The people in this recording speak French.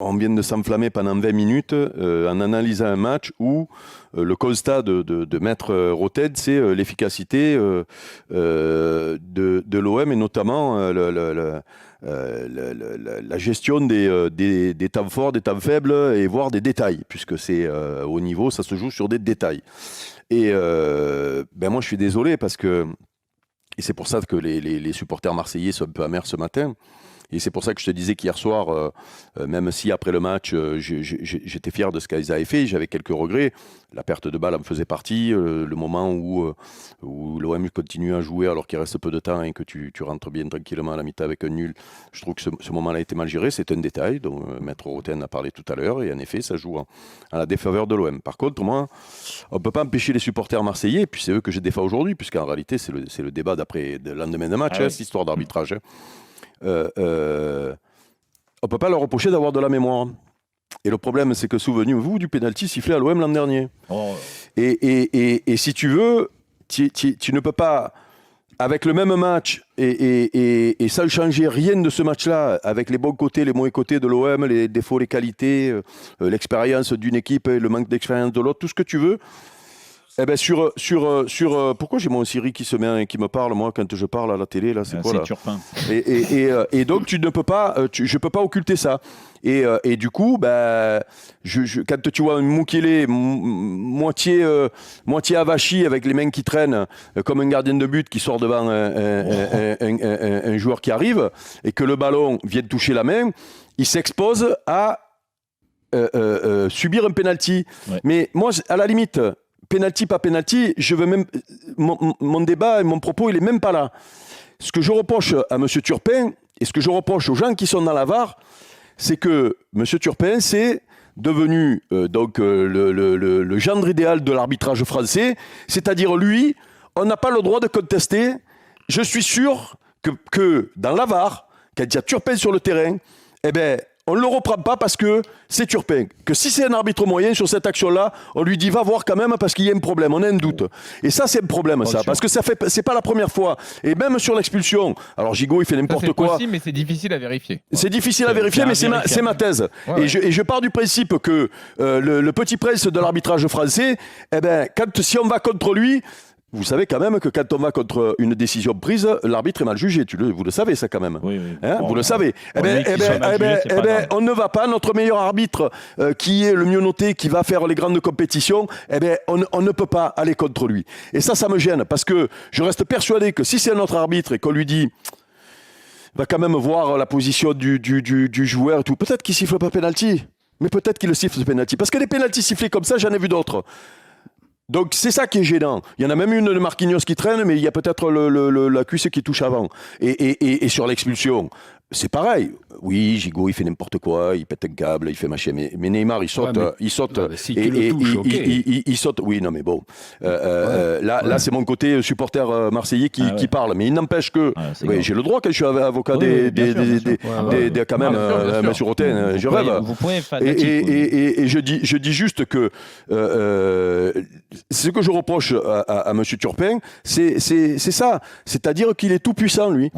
On vient de s'enflammer pendant 20 minutes en analysant un match où le constat de Maître Roted, c'est l'efficacité de l'OM et notamment la gestion des temps forts, des temps faibles et voire des détails, puisque c'est au niveau, ça se joue sur des détails. Et moi, je suis désolé parce que, et c'est pour ça que les supporters marseillais sont un peu amers ce matin. Et c'est pour ça que je te disais qu'hier soir, même si après le match, j'étais fier de ce qu'ils avaient fait, j'avais quelques regrets. La perte de balle en faisait partie. Le moment où l'OM continue à jouer alors qu'il reste peu de temps et que tu rentres bien tranquillement à la mi-temps avec un nul, je trouve que ce moment-là a été mal géré. C'est un détail dont Maître Roten a parlé tout à l'heure. Et en effet, ça joue à la défaveur de l'OM. Par contre, moi, on ne peut pas empêcher les supporters marseillais, et puis c'est eux que je défends aujourd'hui, puisqu'en réalité, c'est le débat de lendemain de match, cette histoire d'arbitrage. On ne peut pas leur reprocher d'avoir de la mémoire. Et le problème, c'est que souvenez-vous du pénalty sifflé à l'OM l'an dernier. Oh. Et si tu veux, tu ne peux pas, avec le même match et sans changer rien de ce match-là, avec les bons côtés, les mauvais côtés de l'OM, les défauts, les qualités, l'expérience d'une équipe et le manque d'expérience de l'autre, tout ce que tu veux. Eh ben pourquoi j'ai mon Siri qui me parle moi quand je parle à la télé là, c'est quoi là? Turpin. Et donc tu ne peux pas, je peux pas occulter ça. Et du coup, quand tu vois un Mukele moitié avachi avec les mains qui traînent, comme un gardien de but qui sort devant un joueur qui arrive et que le ballon vient de toucher la main, il s'expose à subir un penalty. Ouais. Mais moi, à la limite. Penalty, pas penalty, je veux même mon débat et mon propos, il est même pas là. Ce que je reproche à M. Turpin et ce que je reproche aux gens qui sont dans la VAR, c'est que M. Turpin, c'est devenu le gendre idéal de l'arbitrage français, c'est-à-dire lui, on n'a pas le droit de contester. Je suis sûr que dans la VAR, quand il y a Turpin sur le terrain, eh ben, on ne le reprend pas parce que c'est Turpin. Que si c'est un arbitre moyen sur cette action-là, on lui dit va voir quand même parce qu'il y a un problème, on a un doute. Et ça, c'est un problème, ça. Parce que c'est pas la première fois. Et même sur l'expulsion, alors Gigot, il fait n'importe quoi. C'est possible, mais c'est difficile à vérifier. C'est difficile à vérifier, mais c'est ma thèse. Ouais, et je pars du principe que le petit prince de l'arbitrage français, eh ben, si on va contre lui. Vous savez quand même que quand on va contre une décision prise, l'arbitre est mal jugé. Vous le savez ça quand même. Oui. Hein, vous le savez. On ne va pas. Notre meilleur arbitre, qui est le mieux noté, qui va faire les grandes compétitions, on ne peut pas aller contre lui. Et ça me gêne parce que je reste persuadé que si c'est un autre arbitre et qu'on lui dit va quand même voir la position du joueur et tout, peut-être qu'il siffle pas penalty, mais peut-être qu'il le siffle penalty. Parce que les penaltys sifflés comme ça, j'en ai vu d'autres. Donc c'est ça qui est gênant. Il y en a même une de Marquinhos qui traîne, mais il y a peut-être la cuisse qui touche avant. Et sur l'expulsion, c'est pareil. Oui, Gigot, il fait n'importe quoi, il pète un câble, il fait machin. Mais Neymar, il saute. Il saute. Oui, non, mais bon. Là, c'est mon côté supporter marseillais qui parle. Mais il n'empêche que j'ai le droit quand je suis avocat quand même, M. Roten, je rêve. Et je dis juste que ce que je reproche à M. Turpin, c'est ça. C'est-à-dire qu'il est tout puissant, lui.